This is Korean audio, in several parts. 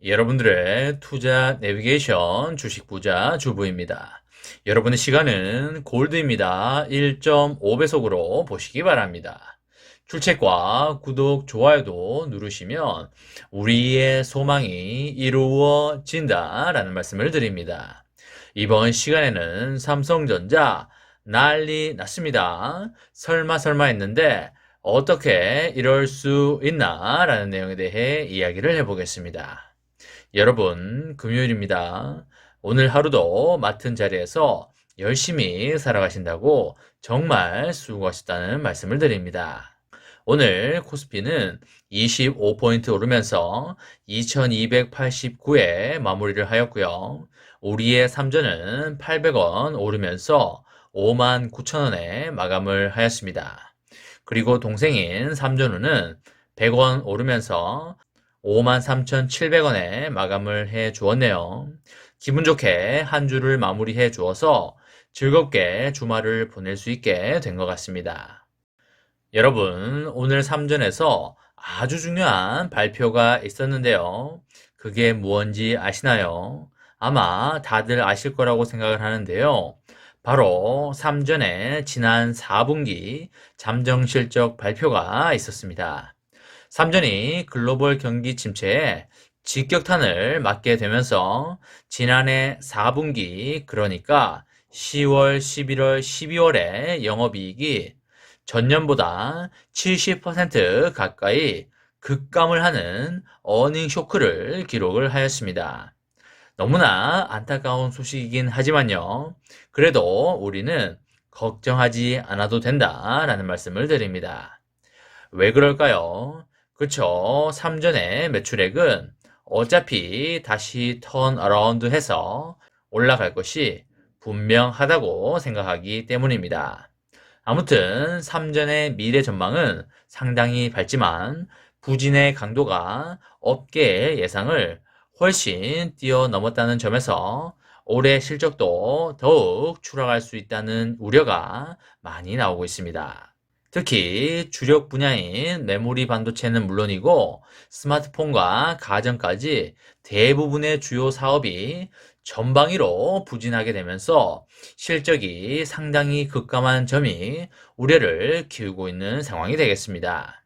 여러분들의 투자 내비게이션 주식 부자 주부입니다. 여러분의 시간은 골드입니다. 1.5배속으로 보시기 바랍니다. 출첵과 구독, 좋아요도 누르시면 우리의 소망이 이루어진다라는 말씀을 드립니다. 이번 시간에는 삼성전자 난리 났습니다. 설마 했는데 어떻게 이럴 수 있나 라는 내용에 대해 이야기를 해보겠습니다. 여러분, 금요일입니다. 오늘 하루도 맡은 자리에서 열심히 살아가신다고 정말 수고하셨다는 말씀을 드립니다. 오늘 코스피는 25포인트 오르면서 2289에 마무리를 하였고요. 우리의 삼전은 800원 오르면서 59,000원에 마감을 하였습니다. 그리고 동생인 삼전우는 100원 오르면서 53,700원에 마감을 해 주었네요. 기분 좋게 한 주를 마무리해 주어서 즐겁게 주말을 보낼 수 있게 된 것 같습니다. 여러분, 오늘 삼전에서 아주 중요한 발표가 있었는데요. 그게 무언지 아시나요? 아마 다들 아실 거라고 생각을 하는데요. 바로 삼전에 지난 4분기 잠정 실적 발표가 있었습니다. 삼전이 글로벌 경기 침체에 직격탄을 맞게 되면서 지난해 4분기 그러니까 10월, 11월, 12월에 영업이익이 전년보다 70% 가까이 급감을 하는 어닝 쇼크를 기록을 하였습니다. 너무나 안타까운 소식이긴 하지만요. 그래도 우리는 걱정하지 않아도 된다라는 말씀을 드립니다. 왜 그럴까요? 그쵸. 삼전의 매출액은 어차피 다시 턴어라운드 해서 올라갈 것이 분명하다고 생각하기 때문입니다. 아무튼 삼전의 미래 전망은 상당히 밝지만 부진의 강도가 업계의 예상을 훨씬 뛰어넘었다는 점에서 올해 실적도 더욱 추락할 수 있다는 우려가 많이 나오고 있습니다. 특히 주력 분야인 메모리 반도체는 물론이고 스마트폰과 가전까지 대부분의 주요 사업이 전방위로 부진하게 되면서 실적이 상당히 급감한 점이 우려를 키우고 있는 상황이 되겠습니다.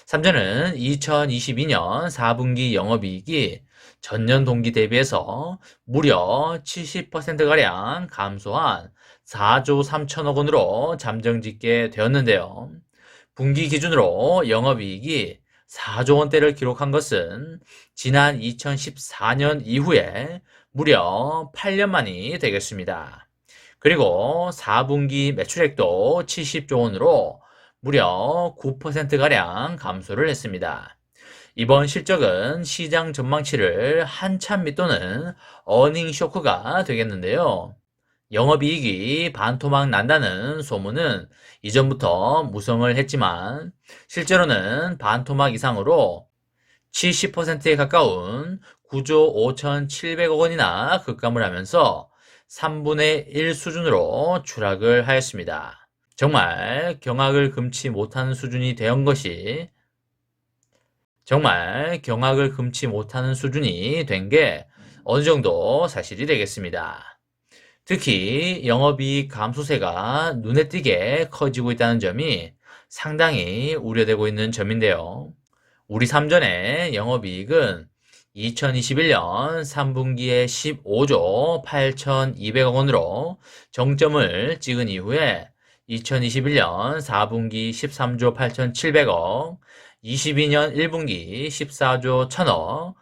삼전은 2022년 4분기 영업이익이 전년 동기 대비해서 무려 70%가량 감소한 4조 3천억 원으로 잠정 짓게 되었는데요. 분기 기준으로 영업이익이 4조 원대를 기록한 것은 지난 2014년 이후에 무려 8년 만이 되겠습니다. 그리고 4분기 매출액도 70조 원으로 무려 9%가량 감소를 했습니다. 이번 실적은 시장 전망치를 한참 밑도는 어닝 쇼크가 되겠는데요. 영업이익이 반토막 난다는 소문은 이전부터 무성을 했지만 실제로는 반토막 이상으로 70%에 가까운 9조 5,700억 원이나 급감을 하면서 3분의 1 수준으로 추락을 하였습니다. 정말 경악을 금치 못하는 수준이 된 것이 된 게 어느 정도 사실이 되겠습니다. 특히 영업이익 감소세가 눈에 띄게 커지고 있다는 점이 상당히 우려되고 있는 점인데요. 우리 삼전의 영업이익은 2021년 3분기에 15조 8,200억 원으로 정점을 찍은 이후에 2021년 4분기 13조 8,700억, 22년 1분기 14조 1000억,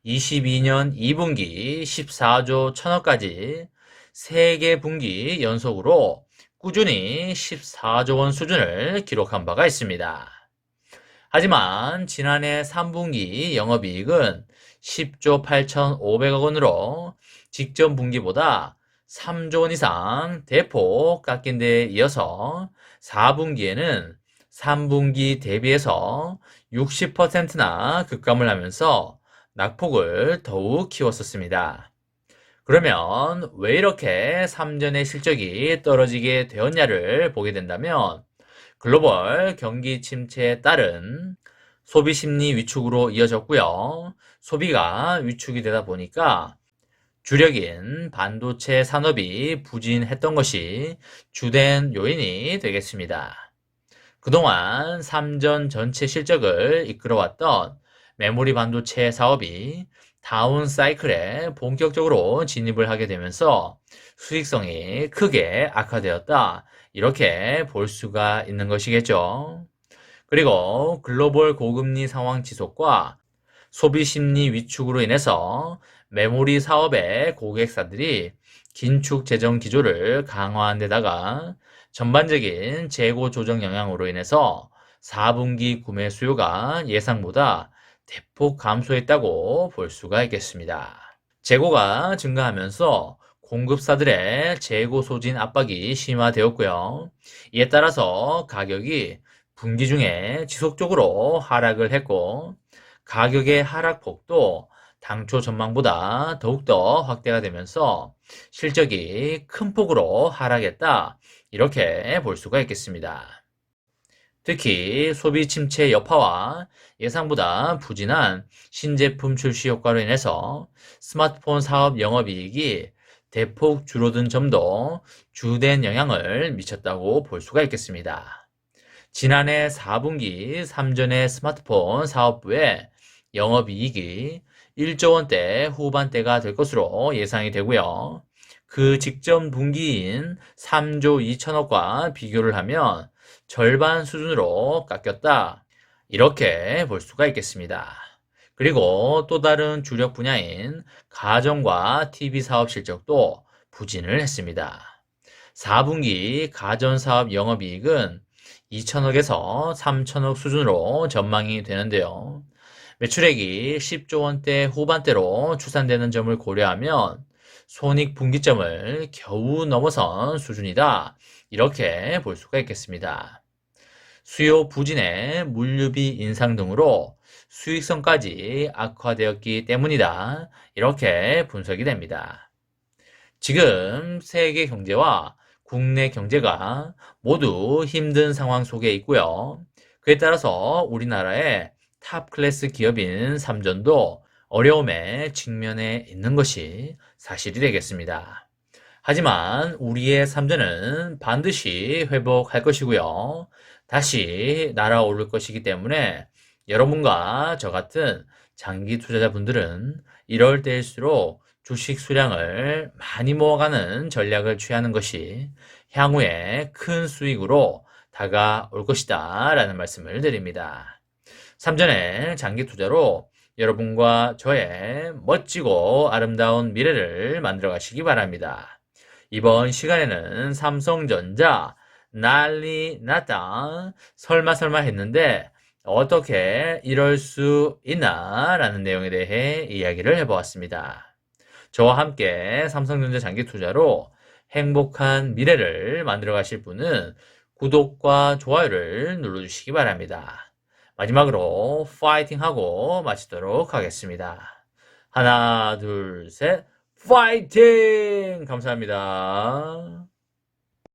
22년 2분기 14조 1000억까지 3개 분기 연속으로 꾸준히 14조 원 수준을 기록한 바가 있습니다. 하지만 지난해 3분기 영업이익은 10조 8,500억 원으로 직전 분기보다 3조 원 이상 대폭 깎인 데 이어서 4분기에는 3분기 대비해서 60%나 급감을 하면서 낙폭을 더욱 키웠었습니다. 그러면 왜 이렇게 삼전의 실적이 떨어지게 되었냐를 보게 된다면 글로벌 경기 침체에 따른 소비 심리 위축으로 이어졌고요. 소비가 위축이 되다 보니까 주력인 반도체 산업이 부진했던 것이 주된 요인이 되겠습니다. 그동안 삼전 전체 실적을 이끌어왔던 메모리 반도체 사업이 다운 사이클에 본격적으로 진입을 하게 되면서 수익성이 크게 악화되었다. 이렇게 볼 수가 있는 것이겠죠. 그리고 글로벌 고금리 상황 지속과 소비 심리 위축으로 인해서 메모리 사업의 고객사들이 긴축 재정 기조를 강화한 데다가 전반적인 재고 조정 영향으로 인해서 4분기 구매 수요가 예상보다 대폭 감소했다고 볼 수가 있겠습니다. 재고가 증가하면서 공급사들의 재고 소진 압박이 심화되었고요. 이에 따라서 가격이 분기 중에 지속적으로 하락을 했고, 가격의 하락폭도 당초 전망보다 더욱더 확대가 되면서 실적이 큰 폭으로 하락했다. 이렇게 볼 수가 있겠습니다. 특히 소비 침체 여파와 예상보다 부진한 신제품 출시 효과로 인해서 스마트폰 사업 영업이익이 대폭 줄어든 점도 주된 영향을 미쳤다고 볼 수가 있겠습니다. 지난해 4분기 3전의 스마트폰 사업부의 영업이익이 1조 원대 후반대가 될 것으로 예상이 되고요. 그 직전 분기인 3조 2천억과 비교를 하면 절반 수준으로 깎였다. 이렇게 볼 수가 있겠습니다. 그리고 또 다른 주력 분야인 가전과 TV 사업 실적도 부진을 했습니다. 4분기 가전사업 영업이익은 2천억에서 3천억 수준으로 전망이 되는데요. 매출액이 10조 원대 후반대로 추산되는 점을 고려하면 손익 분기점을 겨우 넘어선 수준이다. 이렇게 볼 수가 있겠습니다. 수요 부진에 물류비 인상 등으로 수익성까지 악화되었기 때문이다. 이렇게 분석이 됩니다. 지금 세계 경제와 국내 경제가 모두 힘든 상황 속에 있고요. 그에 따라서 우리나라의 탑 클래스 기업인 삼전도 어려움에 직면해 있는 것이 사실이 되겠습니다. 하지만 우리의 삼전은 반드시 회복할 것이고요. 다시 날아오를 것이기 때문에 여러분과 저 같은 장기 투자자분들은 이럴 때일수록 주식 수량을 많이 모아가는 전략을 취하는 것이 향후에 큰 수익으로 다가올 것이다 라는 말씀을 드립니다. 삼전의 장기 투자로 여러분과 저의 멋지고 아름다운 미래를 만들어 가시기 바랍니다. 이번 시간에는 삼성전자 난리 났다. 설마 했는데 어떻게 이럴 수 있나 라는 내용에 대해 이야기를 해보았습니다. 저와 함께 삼성전자 장기 투자로 행복한 미래를 만들어 가실 분은 구독과 좋아요를 눌러주시기 바랍니다. 마지막으로 파이팅 하고 마치도록 하겠습니다. 하나, 둘, 셋, 파이팅! 감사합니다.